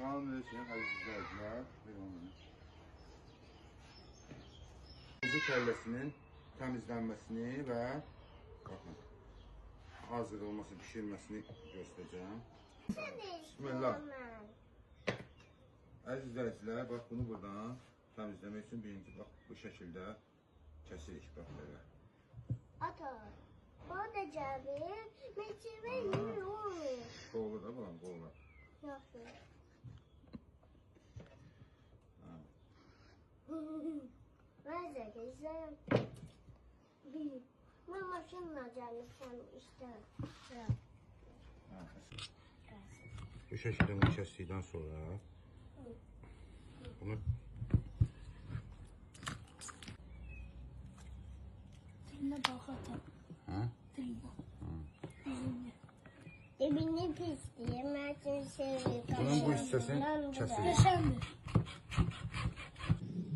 Salamünaleyküm əziz izləyicilər. Kuzu kəlləsinin təmizlənməsini və baxın, hazırlanması, pişirməsini göstərəcəm. Bismillah. Əziz izləyicilər, bax bunu buradan təmizləmək üçün birinci bax bu şəkildə kəsirik bax belə. Ata, bana da gəlir, meçivə yürür. Qoğulu da balam, qoğulu. Yaxşı. Nəzə gəzəm. Mən maşınla gəlmişəm işte. Bu şəkildə bunu kəsdikdən sonra bunu Dilinə bax ata. hə? Dilinə. Dibini pisdir, mən üçün seviyorum. Bunun bu hissəsini kəsirik.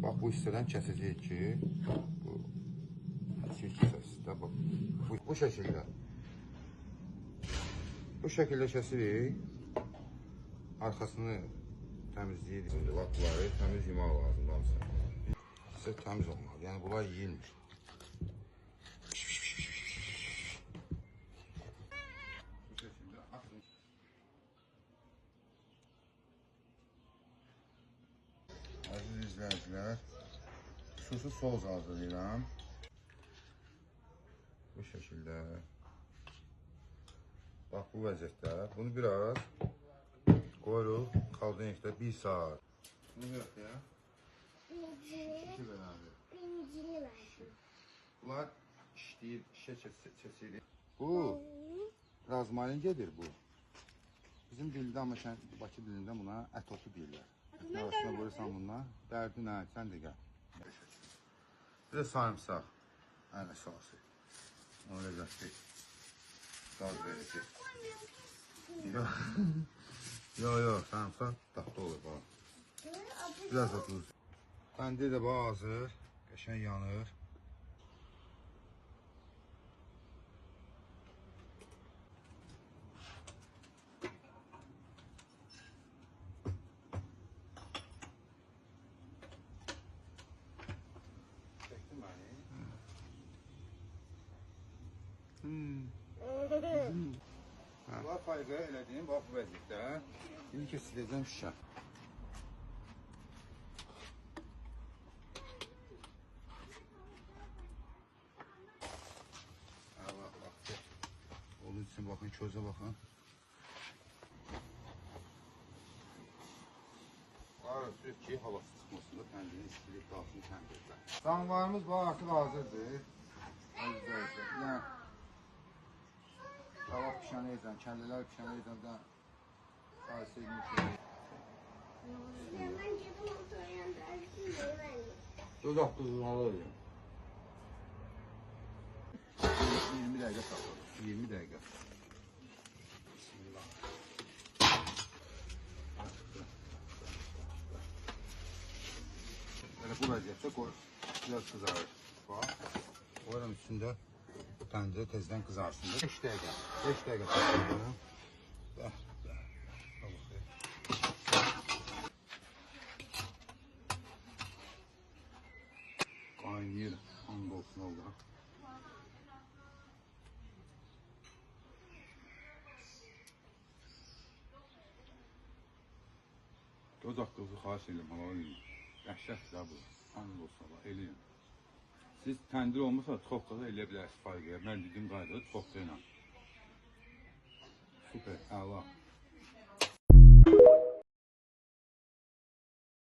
Bax bu hissədən kəsəcəyik ki, bu çirk hissəsi də bax bu şəkildə. Bu şəkildə kəsirik. Arxasını təmizləyirik. İndi bax bunları təmiz yumaq lazımdır hamısı. Hissə təmiz olmalı. Yəni bunlar yeyilmir. Bu şəkildə atın. Əziz izləyicilər, xüsusi sos hazırlayıram. Bu şəkildə. Bax bu vəziyyətdə. Bunu biraz qoyuruq xaldanyakda 1 saat. Bunu yox ya. İki bərabər. Pincini versin. Bunlar işləyir, işə keçirir. Bu razmarin gedir bu. Bizim dildə amma Bakı dilində buna ət otu deyirlər. Ətin arasına qoyursan bundan, dərdi nə, sən də gəl. Bir də sarımsaq, ən əsası. Onu ləzzətli dad verəcək. Yox, sarımsaq dadlı olur bana. Biraz da tuz. Təndir də bax hazır, qəşəng yanır. Çəkdim məni. Bunlar fayqa elədiyim, bax bu vəziyyətdə. İndi kesiləcəm şişə. Bax. Onun üçün baxın, közə baxın. Arasız ki, havası çıxmasında təndirin istilik qalsın təndirdə. Canvarımız bu artıq hazırdır. Yəni, tavaq pişənəyəcən, kəllələr pişənəyəcən də qaysı edin ki. Mən gedim oturuyan dərsin deyim. Göz haqqızmalı oluyor. 20 dəqiqə saxlayın. 20 dəqiqə. Bismillah. Böyle bu vəziyyətdə qoy, biraz qızarır. Bax, qoyuram üstündə təndirə tezdən qızarsın. 5 dəqiqə. 5 dəqiqə saxlayın. Qaynayır, and olsun Allah. Göz haqqınızı xahiş edirəm, halal edin. Dəhşətdir bu, and olsun Allah, eləyin. Siz təndir olmasa çoxqa da eləyə bilərsiniz fayqaya. Mən dedim qaydada çoxqa ilə. Süper, əla.